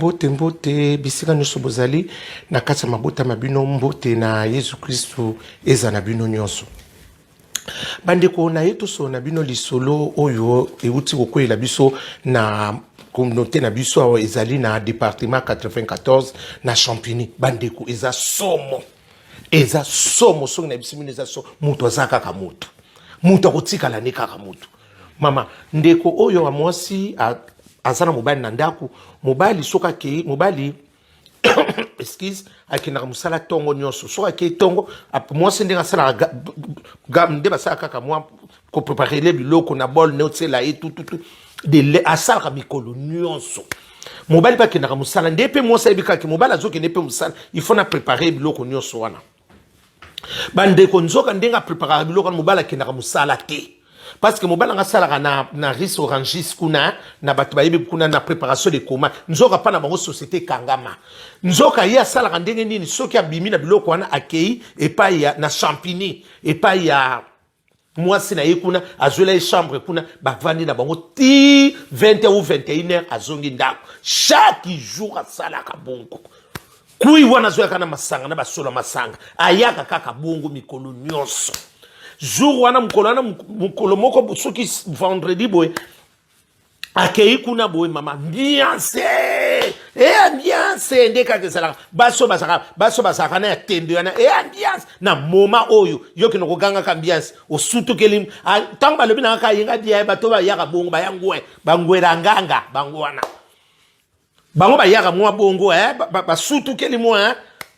Mbote mbote bisika nyonso bozali na kati ya mabota mabino mbote na Yesu Kristu eza na bino nyonso. Bandeko na yetu so na bino lisolo oyo euti kokwela biso na communauté na biso ezali na département 94 na Champigny. Bandeko eza somo. Eza somo so na bisimino eza so mutu azaka ka mutu. Mutu akotikala ne kaka mutu. Mama ndeko oyo amwasi azana mobali na ndaku mobali soka ke mobali excuse akina musala tongo nyonso soka ke tongo mwasi ndenga sala nde basala kaka mwa ko préparer les biloko na bol ne otsela et tout de le asala mikolo nyonso mobali pa kina musala ndepe mwasi ebika ke mobali azoke ndepe musala il faut na préparer biloko nyonso wana bandeko nzoka ndenga préparer biloko mobali kina musala te. Parce que mobala nga sala na risque orangis kuna na bato bayebi kuna na préparation de coma nzoka pa na bango société kangama nzoka ya sala ndenge nini soki abimi na biloko wana akei epai ya na Champigny epai ya mwasi na yekuna azwela chambre kuna bavandi na bango ti 20h ou 21h azongi ndako chaque jour asala ka bongo kui wana zoya kana masanga na basola masanga ayaka kaka bongo mikolo nyonso jour wana mukolo moko soki vendredi boy akei kuna boy mama ambiance ambiance ndeka kesala baso basaka na tendo yana ambiance na moma oyo yoki no koganga ka ambiance osutu kelim tamba lobi na ka yinga dia bato ba yaka bongo bayangwe bangwera nganga bangwana bango ba yaka mwa bongo basutu kelimu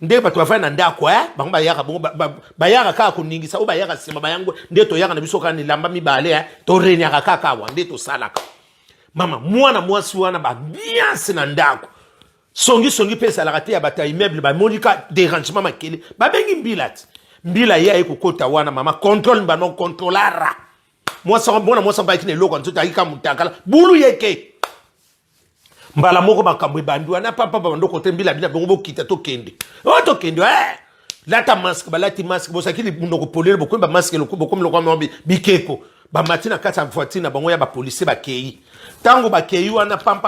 nde bato bafana ndako bango bayaka bongo bayaka kaka kuningisa o bayaka sima bayangwe nde to yaka na biso kana lamba mibale to renya kaka wa nde to salaka mama mwana mwasi wana ba bien na ndako songi pesa la rate ya bata immeuble ba monika dérangement makele ba bengi mbila ya ekokota wana mama contrôle ba non contrôlara mwasi mwasa ba kine loko nzoto akika mutakala bulu yeke mbala moko bakambo bandu na papa bando kote mbila bongo kita to kende to kende lata masque balati masque bosakili ndoko polele bokomba masque bokomba lokwa bikeko ba matina kata voiture bango ya ba police bakei tango bakei wana pam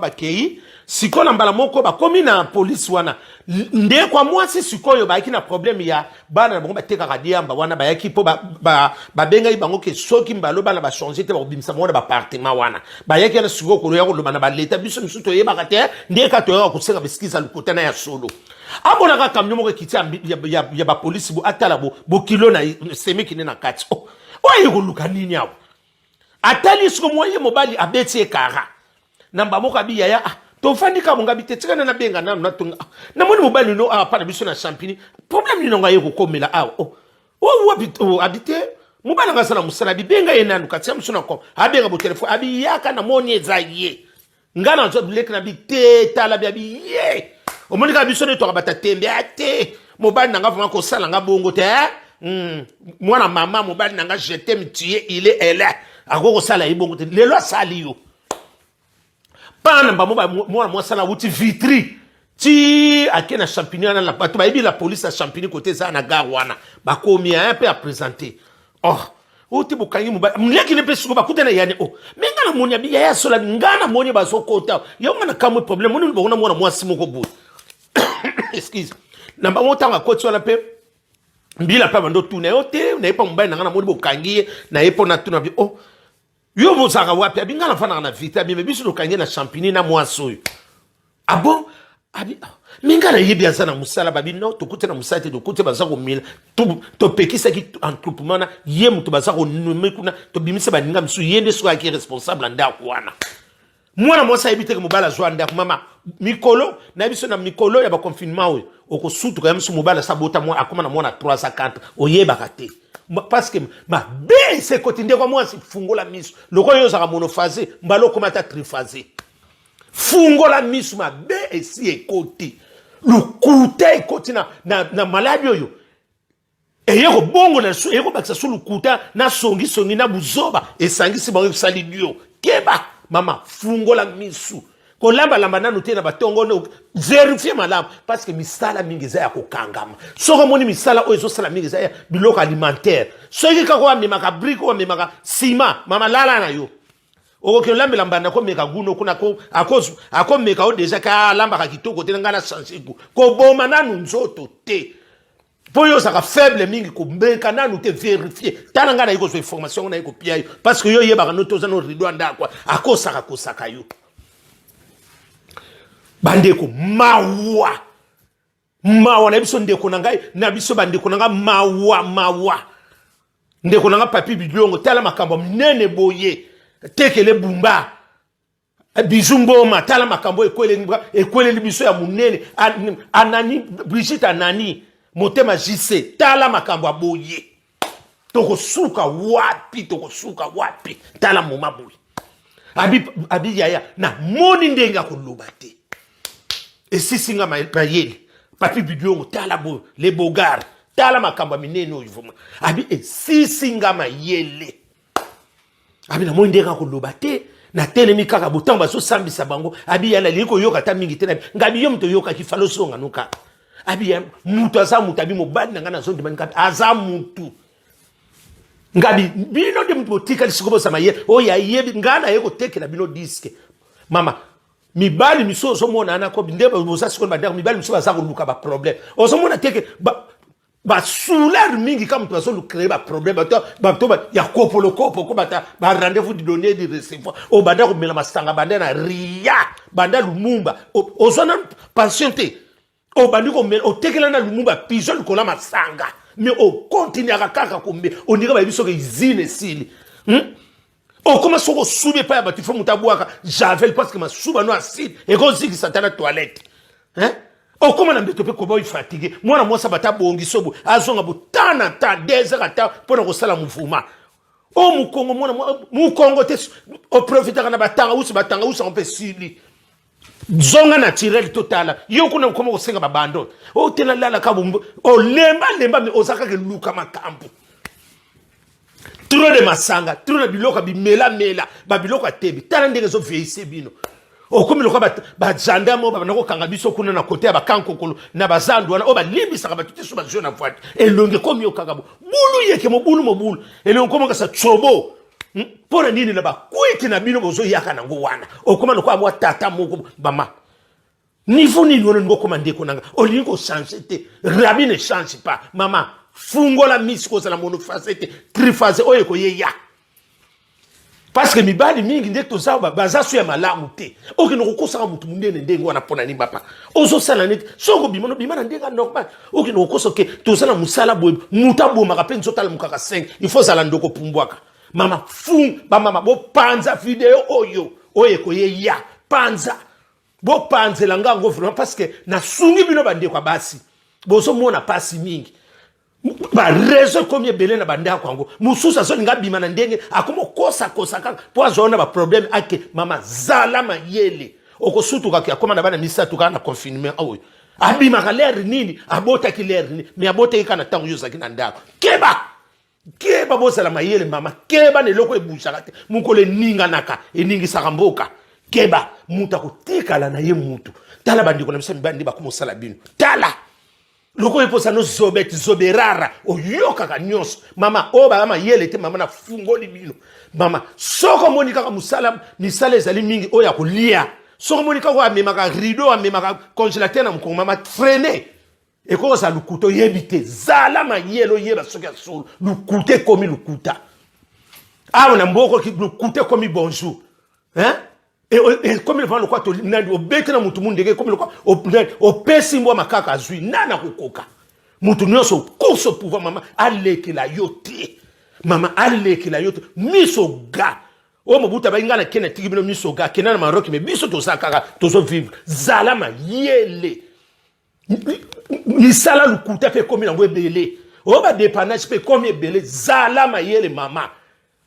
bakei sikola mbala moko bakomi na police wana nde kwa mwasi sikoyo baiki na problème ya bana na bango bateka kadiamba wana bayaki po benga bango ke soki mbalo bana ba changer te ba bimisa mona ba appartement wana bayaki na siko ko ya ko lobana ba leta biso misuto yeba kate nde ka to ya ko seka biskiza lukota ya solo abona ka kamyo moko kiti ya ba police bo atala bo kilo na semi kine na kati oye ko luka nini yawo atali siko moye mobali abeti ekara namba moko abi ya to fandi ka munga bitetika na benga na natunga na moni mobali no pa na biso na Champigny problème ni nga yeko komela habite mobali nga sala musala bibenga yena nukatia biso na ko abenga bo telefone abi yaka na moni ezaye ngana nzo bilek na bite tala bi ye o moni ka biso ne to bata tembe ate mobali nga vraiment ko sala nga bongo te mwana mama mobali nga je t'aime tu es il est elle akoko sala ibongo te lelo sali yo pana mwana mwasala wuti vitri ti akena Champigny na la bato bayebi la police à Champigny côté za na gare wana bakomi un peu à présenter uti bukangi mleki ne pesuko bakutana yani menga na monya biya ya sola ngana monya basokota yonga na kamwe problème moni bona mwana mwasi moko bu excuse na ba motanga koti wala pe mbila pa bando tuna yote na epa mbaye na moni bukangi na epo na tuna bi yo bozaka wapi abingana fana na vita bime biso lokange na Champigny na mwaso bon mingana yebi azana musala babi no tokute na musate tokute bazako mila to pekisa ki entroupement na yemu to bazako numekuna to bimise baninga misu yende so aki responsable ndako wana mwana mwasa ebite ke mobala zwa ndako mama mikolo na biso na mikolo ya ba confinement oyo okosutu ka misu mobala sabota mwa akoma na mwana 340 oyeba kate parce que c'est côté ndeko moi si fungola miso loko yo zaka monophasé mbalo komata triphasé fungola miso si ekoti lukuta ekoti na maladi oyo eyeko bongo na so eyeko bakisa so lukuta na songi na buzoba esangisi bango sali dio keba mama fungola miso ko lamba nanu te na batongo no vérifier malamu parce que misala mingi za ya kokangama soko moni misala oyo zo sala mingi za ya biloko alimentaire soki kako wa mimaka brique wa mimaka ciment mama lala na yo okoki olambela mbanda ko meka guno kuna ko ako meka o déjà ka lamba ka kitoko te ngana changer ko boma nanu nzoto te po yo saka faible mingi ko mbeka nanu te vérifier tala ngana iko so information na iko pia yo parce que yo yeba no toza no rido anda kwa akosaka kosaka yo bandeko mawa na biso ndeko na ngai na biso bandeko na nga mawa ndeko na nga papi bidiongo tala makambo minene boye tekele bumba bizumboma tala makambo ekwele biso ya munene anani Brigitte anani motema jise tala makambo aboye tokosuka wapi tala moma boye abi yaya na moni ndenga koloba te esisinga mayele papi bidiongo tala bo le bogar tala makambo minene oyivuma abi esisinga mayele abi na moni ndenga koloba te na telemi kaka botamba so sambisa bango abi yala liko yoka ta mingi te ngabi yo mto yoka kifalo songa nuka abi ya mutu aza mutu abi mobali na ngana zondi manika aza mutu ngabi bino de mtu botika lisikobo sama ye o ya yebi ngana yeko tekela bino diske mama mibali miso so mona ana ko ndeba bosa sikon badar mibali miso baza ko luka ba problème o so mona teke ba souleur mingi comme tu vas so créer ba problème ba ya kopolo kopo ko bata ba rendez-vous de donner de recevoir o banda ko mela masanga banda na ria banda lumumba o so na patienté o bandi ko mela o tekela na lumumba pigeon ko la masanga mais o continue à kaka ko mbe on dirait ba biso ke izine sili o comment so ko sube pa ba tu fo mutabwaka javel parce que ma suba no acide et ko ziki satana toilette o comment na mbeto pe ko boy fatigué mwana mwasa bata bongi sobo azonga butana ta desert ata pona ko sala muvuma o mukongo mwana mukongo te o profiter na batanga usi on peut sili zonga naturel total yo kuna ko mo senga babando o tena lala ka bumbu o lemba me osaka ke luka makambu trop de masanga trop de biloka bimela babiloka tebi tala ndenge zo veise bino o komi loka ba gendarme ba nako kanga biso kuna na côté ba kankokolo na bazandu wana o ba libisa ka batuti so ba jona voite elonge komi o kagabo bulu yeke mo bulu elonge komo ka sa chobo pona nini na ba kwiti na bino bozo yaka na ngo wana o koma no kwa mwa tata moko bama niveau nini wono ngo koma ndeko nanga o lingo changer te rabi ne change pas mama fungola misko za la monofacette trifase oye ko ye ya parce que mibali mingi ndeko zaba bazasu ya malamu te oki no kokosa mutu munene ndengo wana pona ni bapa ozo sala net soko bimana ndenga normal oki no kokosa ke to sala musala boy mutabo makapenzo tala mukaka 5 il faut sala ndoko pumbwaka mama fung ba mama bo panza video oyo oye ko ye ya panza bo panzela ngango vraiment parce que na sungi bino bande kwa basi bozo mona pasi mingi ba rezo komye belé na bande kwango mususa so ngabima na ndenge akomo kosa kaka po azona ba problème ake mama zala mayele okosutuka ki akoma na bana misatu kana confinement oyo abima ka l'air nini abota ki l'air nini mais abota ikana tango yoza kina ndako keba bozala mayele mama keba ne loko ebushaka te mukole ninga naka eningi sakamboka keba muta kotikala na ye mutu tala bandiko na biso bandi bakomosala bino tala loko eposa no zoberara oyoka ka nyonso mama oba mayele te mama na fungoli bino mama soko moni kaka musala misala ezali mingi oya kolia soko moni kaka amemaka rideau amemaka congélateur na mkongo mama freiner et quand ça le couteau yebite zala mayelo yeba soka solo le couteau comme le couteau ah on a mboko ki le couteau comme bonjour et comme le vent le quoi to nandi obete na mutu mundeke comme le quoi o pesi mbo makaka azui nana kokoka mutu nyoso koso pouvoir mama aleke la yote mama aleke la yote miso ga o mobuta ba ingana kena tigibino miso ga kena na maroki me biso to sakaka to so vivre zala mayele misala lukuta pe komi na ngwebele o ba dépannage pe komi ebele zala mayele mama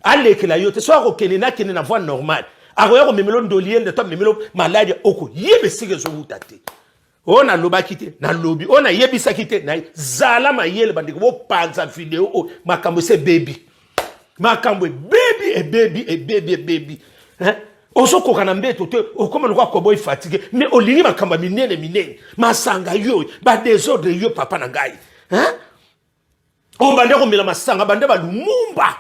aleke la yote so akokene na voie normale akoya ko memelo ndoliende to memelo malade oko yebe sike zo utate ona loba kite na lobi ona yebisa kite na zala mayele bandiko bo panza video o makambo se baby makambo baby oso kokana mbeto te okoma lokwa koboy fatigué mais olingi makamba minene masanga yo ba désordre yo papa na ngai o bande ko mela masanga bande ba lumumba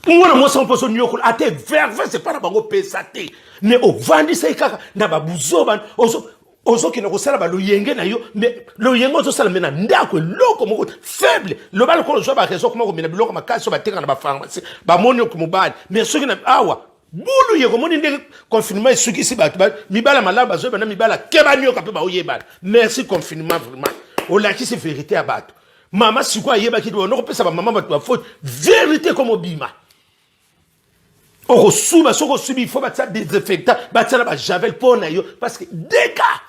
Ngwana mo sans poso nyoko ate verve c'est pas na bango pesate mais o vandi sai kaka na babuzo ban ozo kina ko sala ba lo yenge na yo mais lo yengo zo sala mena ndako loko moko faible lo bal ko zo ba reso ko mena biloko makasi ba teka na ba pharmacie ba moni ko mobali mais soki na awa bulu yego moni ndenge confinement suki si ba mibala malaba zo bana mibala keba nyoka pe ba oyeba merci confinement vraiment o la ki c'est vérité à bato mama sikwa yeba ki do no ko pesa ba mama ba faute vérité comme obima. Oko suba soko subi il faut battre désinfectant battre ba javel pour na yo parce que dès cas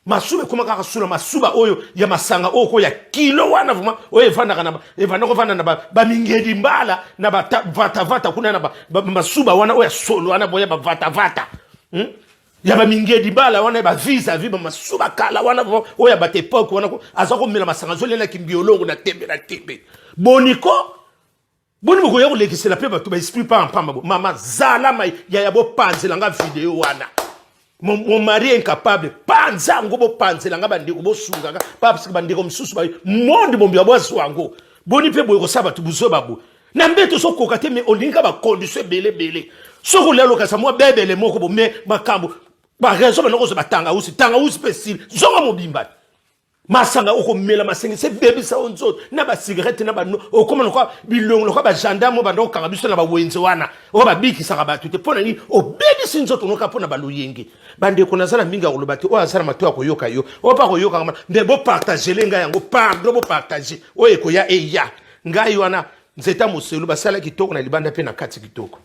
masuba kuma ka sula masuba oyo ya masanga oko ya kilo wana vraiment oyo evanda kana evanda ko vanda na ba mingedi mbala na ba vata kuna na ba masuba wana oyo solo wana boya ba vata ya ba mingedi mbala wana ba visa viba masuba kala wana oyo ba époque wana azako mela masanga zo lela kimbiolongo na tembe boniko boni moko ya kolekisa la pe bato ba esprit pas en pamba mama zala mai ya bo panzela nga vidéo wana mon mari incapable panza ngo bo panzela nga bandiko bo sunga pa parce que bandiko msusu ba monde bombi ya bo swango boni pe boyo ko saba tu buzo babo na mbeto so kokate me olinga ba condition belé so ko lelo ka sa mo bebele moko bo me makambo ba raison ba noko so batanga usi spécial zonga mobimba masanga oko mela masengi se bébé sa onzo na ba cigarette na ba no okoma nko bilongo nko ba gendarme ba ndo kanga biso na ba wenze wana o ba biki saka ba tute pona ni o bébé sinzo to noka pona ba loyenge bande ko nazala minga ko lobati o asala mato ko yoka yo o pa ko yoka ngama nde bo partager lenga yango pardon bo partager o eko ya eya ngai wana nzeta moselu basala kitoko na libanda pe na kati kitoko.